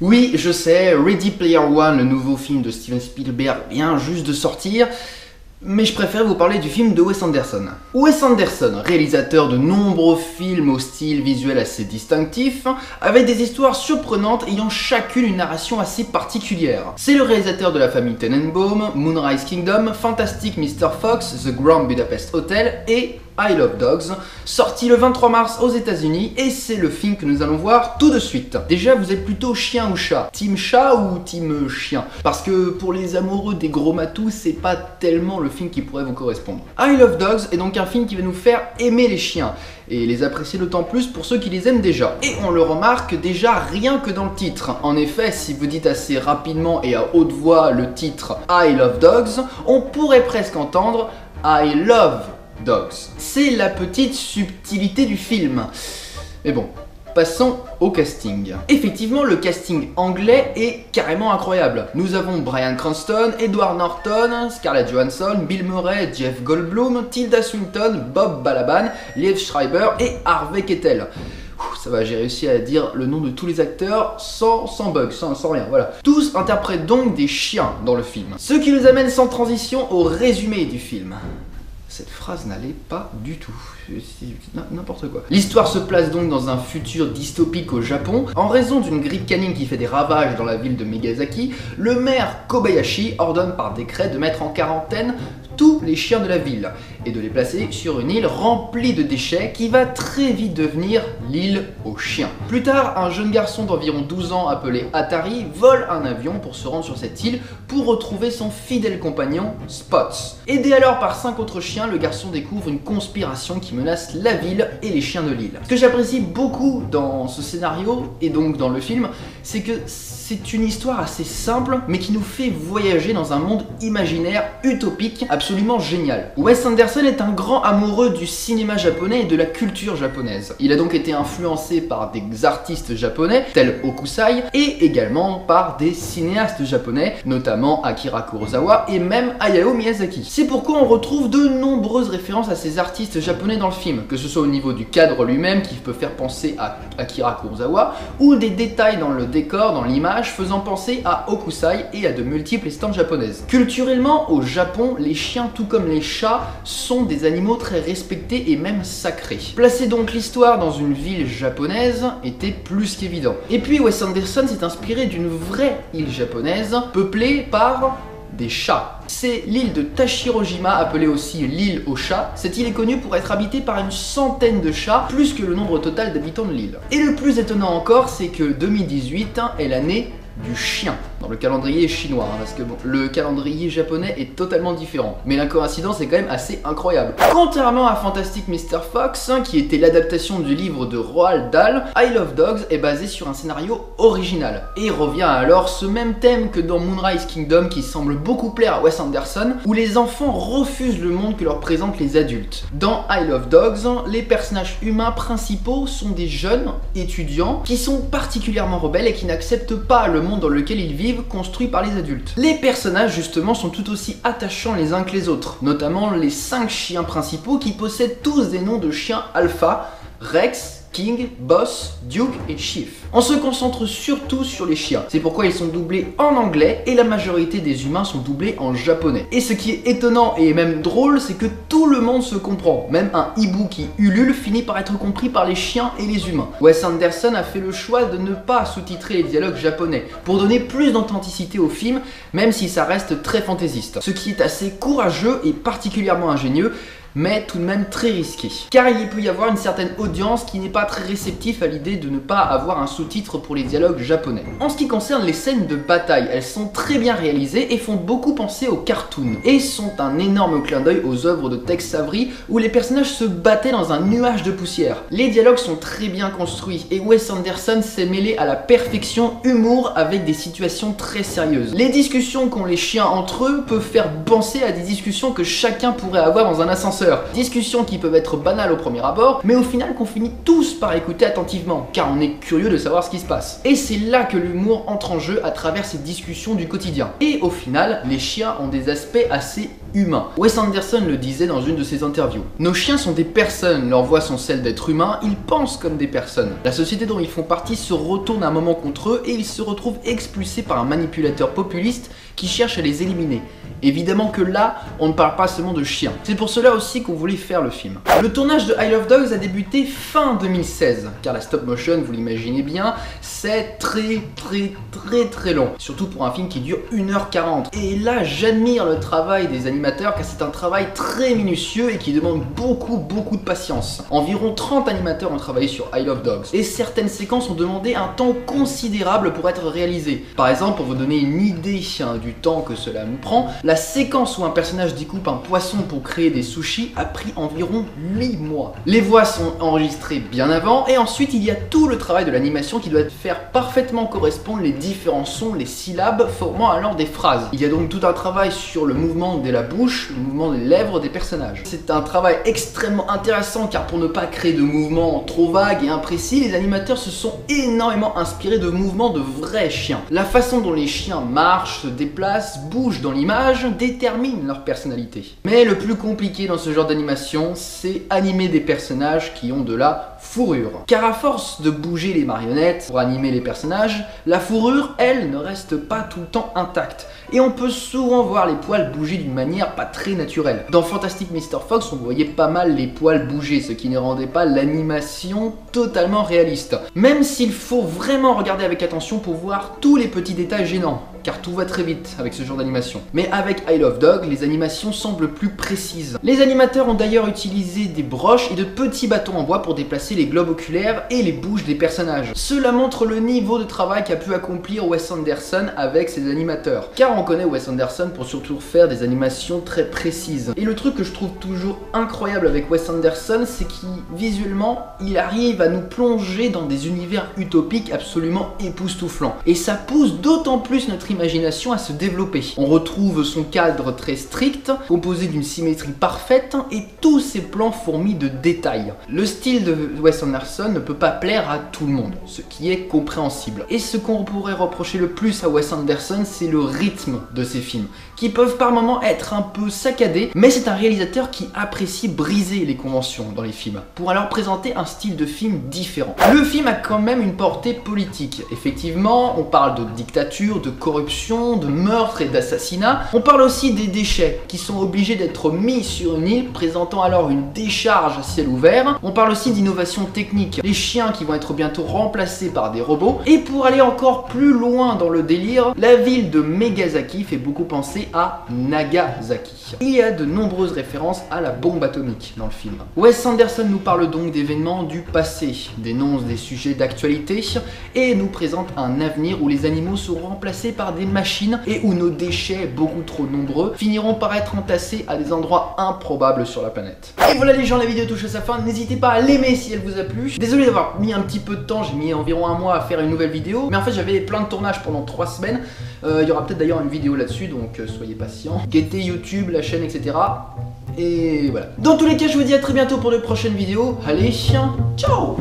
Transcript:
Oui, je sais, Ready Player One, le nouveau film de Steven Spielberg, vient juste de sortir, mais je préfère vous parler du film de Wes Anderson. Wes Anderson, réalisateur de nombreux films au style visuel assez distinctif, avec des histoires surprenantes ayant chacune une narration assez particulière. C'est le réalisateur de La Famille Tenenbaum, Moonrise Kingdom, Fantastic Mr. Fox, The Grand Budapest Hotel et I Love Dogs, sorti le 23 mars aux États-Unis, et c'est le film que nous allons voir tout de suite. Déjà, vous êtes plutôt chien ou chat? Team chat ou team chien? Parce que pour les amoureux des gros matous, c'est pas tellement le film qui pourrait vous correspondre. I Love Dogs est donc un film qui va nous faire aimer les chiens, et les apprécier d'autant plus pour ceux qui les aiment déjà. Et on le remarque déjà rien que dans le titre. En effet, si vous dites assez rapidement et à haute voix le titre I Love Dogs, on pourrait presque entendre I Love Dogs. C'est la petite subtilité du film. Mais bon, passons au casting. Effectivement, le casting anglais est carrément incroyable. Nous avons Bryan Cranston, Edward Norton, Scarlett Johansson, Bill Murray, Jeff Goldblum, Tilda Swinton, Bob Balaban, Liev Schreiber et Harvey Keitel. Ça va, j'ai réussi à dire le nom de tous les acteurs sans bug, sans rien, voilà. Tous interprètent donc des chiens dans le film. Ce qui nous amène sans transition au résumé du film. Cette phrase n'allait pas du tout, n'importe quoi. L'histoire se place donc dans un futur dystopique au Japon. En raison d'une grippe canine qui fait des ravages dans la ville de Megazaki, le maire Kobayashi ordonne par décret de mettre en quarantaine tous les chiens de la ville et de les placer sur une île remplie de déchets qui va très vite devenir l'île aux chiens. Plus tard, un jeune garçon d'environ 12 ans appelé Atari vole un avion pour se rendre sur cette île pour retrouver son fidèle compagnon Spots. Aidé alors par 5 autres chiens, le garçon découvre une conspiration qui menace la ville et les chiens de l'île. Ce que j'apprécie beaucoup dans ce scénario et donc dans le film, c'est que c'est une histoire assez simple mais qui nous fait voyager dans un monde imaginaire utopique absolument génial. Wes Anderson est un grand amoureux du cinéma japonais et de la culture japonaise. Il a donc été influencé par des artistes japonais tels Hokusai et également par des cinéastes japonais, notamment Akira Kurosawa et même Hayao Miyazaki. C'est pourquoi on retrouve de nombreuses références à ces artistes japonais dans le film, que ce soit au niveau du cadre lui-même qui peut faire penser à Akira Kurosawa ou des détails dans le décor, dans l'image, faisant penser à Hokusai et à de multiples estampes japonaises. Culturellement, au Japon, les chiens tout comme les chats sont des animaux très respectés et même sacrés. Placer donc l'histoire dans une ville japonaise était plus qu'évident. Et puis Wes Anderson s'est inspiré d'une vraie île japonaise peuplée par des chats. C'est l'île de Tashirojima, appelée aussi l'île aux chats. Cette île est connue pour être habitée par une centaine de chats, plus que le nombre total d'habitants de l'île. Et le plus étonnant encore, c'est que 2018 est l'année du chien dans le calendrier chinois, parce que bon, le calendrier japonais est totalement différent. Mais la coïncidence est quand même assez incroyable. Contrairement à Fantastic Mr. Fox, qui était l'adaptation du livre de Roald Dahl, I Love Dogs est basé sur un scénario original et revient alors ce même thème que dans Moonrise Kingdom, qui semble beaucoup plaire à Wes Anderson, où les enfants refusent le monde que leur présentent les adultes. Dans I Love Dogs, les personnages humains principaux sont des jeunes étudiants qui sont particulièrement rebelles et qui n'acceptent pas le monde dans lequel ils vivent, construit par les adultes. Les personnages justement sont tout aussi attachants les uns que les autres, notamment les 5 chiens principaux qui possèdent tous des noms de chiens alpha: Rex, King, Boss, Duke et Chief. On se concentre surtout sur les chiens, c'est pourquoi ils sont doublés en anglais et la majorité des humains sont doublés en japonais. Et ce qui est étonnant et même drôle, c'est que tout le monde se comprend, même un hibou qui ulule finit par être compris par les chiens et les humains. Wes Anderson a fait le choix de ne pas sous-titrer les dialogues japonais, pour donner plus d'authenticité au film, même si ça reste très fantaisiste. Ce qui est assez courageux et particulièrement ingénieux, mais tout de même très risqué. Car il peut y avoir une certaine audience qui n'est pas très réceptive à l'idée de ne pas avoir un sous-titre pour les dialogues japonais. En ce qui concerne les scènes de bataille, elles sont très bien réalisées et font beaucoup penser aux cartoons, et sont un énorme clin d'œil aux œuvres de Tex Avery où les personnages se battaient dans un nuage de poussière. Les dialogues sont très bien construits et Wes Anderson s'est mêlé à la perfection humour avec des situations très sérieuses. Les discussions qu'ont les chiens entre eux peuvent faire penser à des discussions que chacun pourrait avoir dans un ascenseur. Discussions qui peuvent être banales au premier abord, mais au final qu'on finit tous par écouter attentivement, car on est curieux de savoir ce qui se passe. Et c'est là que l'humour entre en jeu à travers ces discussions du quotidien. Et au final, les chiens ont des aspects assez humains. Wes Anderson le disait dans une de ses interviews. Nos chiens sont des personnes, leurs voix sont celles d'êtres humains, ils pensent comme des personnes. La société dont ils font partie se retourne à un moment contre eux et ils se retrouvent expulsés par un manipulateur populiste qui cherche à les éliminer. Évidemment que là, on ne parle pas seulement de chiens. C'est pour cela aussi qu'on voulait faire le film. Le tournage de Isle of Dogs a débuté fin 2016, car la stop motion, vous l'imaginez bien, c'est très long. Surtout pour un film qui dure 1h40. Et là, j'admire le travail des animateurs, car c'est un travail très minutieux et qui demande beaucoup de patience. Environ 30 animateurs ont travaillé sur Isle of Dogs. Et certaines séquences ont demandé un temps considérable pour être réalisées. Par exemple, pour vous donner une idée du temps que cela nous prend, la séquence où un personnage découpe un poisson pour créer des sushis a pris environ 8 mois. Les voix sont enregistrées bien avant et ensuite il y a tout le travail de l'animation qui doit faire parfaitement correspondre les différents sons, les syllabes formant alors des phrases. Il y a donc tout un travail sur le mouvement de la bouche, le mouvement des lèvres des personnages. C'est un travail extrêmement intéressant car pour ne pas créer de mouvements trop vagues et imprécis, les animateurs se sont énormément inspirés de mouvements de vrais chiens. La façon dont les chiens marchent, se déplacent, bougent dans l'image détermine leur personnalité. Mais le plus compliqué dans ce genre d'animation, c'est animer des personnages qui ont de la fourrure. Car à force de bouger les marionnettes pour animer les personnages, la fourrure, elle, ne reste pas tout le temps intacte. Et on peut souvent voir les poils bouger d'une manière pas très naturelle. Dans Fantastic Mr. Fox, on voyait pas mal les poils bouger, ce qui ne rendait pas l'animation totalement réaliste. Même s'il faut vraiment regarder avec attention pour voir tous les petits détails gênants, car tout va très vite avec ce genre d'animation. Mais avec Isle of Dogs, les animations semblent plus précises. Les animateurs ont d'ailleurs utilisé des broches et de petits bâtons en bois pour déplacer les globes oculaires et les bouches des personnages. Cela montre le niveau de travail qu'a pu accomplir Wes Anderson avec ses animateurs. Car on connaît Wes Anderson pour surtout faire des animations très précises. Et le truc que je trouve toujours incroyable avec Wes Anderson, c'est qu'il, visuellement, il arrive à nous plonger dans des univers utopiques absolument époustouflants. Et ça pousse d'autant plus notre imagination à se développer. On retrouve son cadre très strict, composé d'une symétrie parfaite et tous ses plans fourmis de détails. Le style de Wes Anderson ne peut pas plaire à tout le monde, ce qui est compréhensible. Et ce qu'on pourrait reprocher le plus à Wes Anderson, c'est le rythme de ses films, qui peuvent par moments être un peu saccadés, mais c'est un réalisateur qui apprécie briser les conventions dans les films, pour alors présenter un style de film différent. Le film a quand même une portée politique. Effectivement, on parle de dictature, de corruption, de meurtre et d'assassinat. On parle aussi des déchets qui sont obligés d'être mis sur une île, présentant alors une décharge à ciel ouvert. On parle aussi d'innovation technique, les chiens qui vont être bientôt remplacés par des robots. Et pour aller encore plus loin dans le délire, la ville de Megasaki fait beaucoup penser à Nagasaki. Il y a de nombreuses références à la bombe atomique dans le film. Wes Anderson nous parle donc d'événements du passé, dénonce des sujets d'actualité et nous présente un avenir où les animaux seront remplacés par des machines et où nos déchets, beaucoup trop nombreux, finiront par être entassés à des endroits improbables sur la planète. Et voilà les gens, la vidéo touche à sa fin, n'hésitez pas à l'aimer si elle vous a plu. Désolé d'avoir mis un petit peu de temps, j'ai mis environ un mois à faire une nouvelle vidéo, mais en fait j'avais plein de tournages pendant 3 semaines. Il y aura peut-être d'ailleurs une vidéo là-dessus, donc soyez patients. Guettez YouTube, la chaîne, etc. Et voilà. Dans tous les cas, je vous dis à très bientôt pour de prochaines vidéos. Allez, ciao!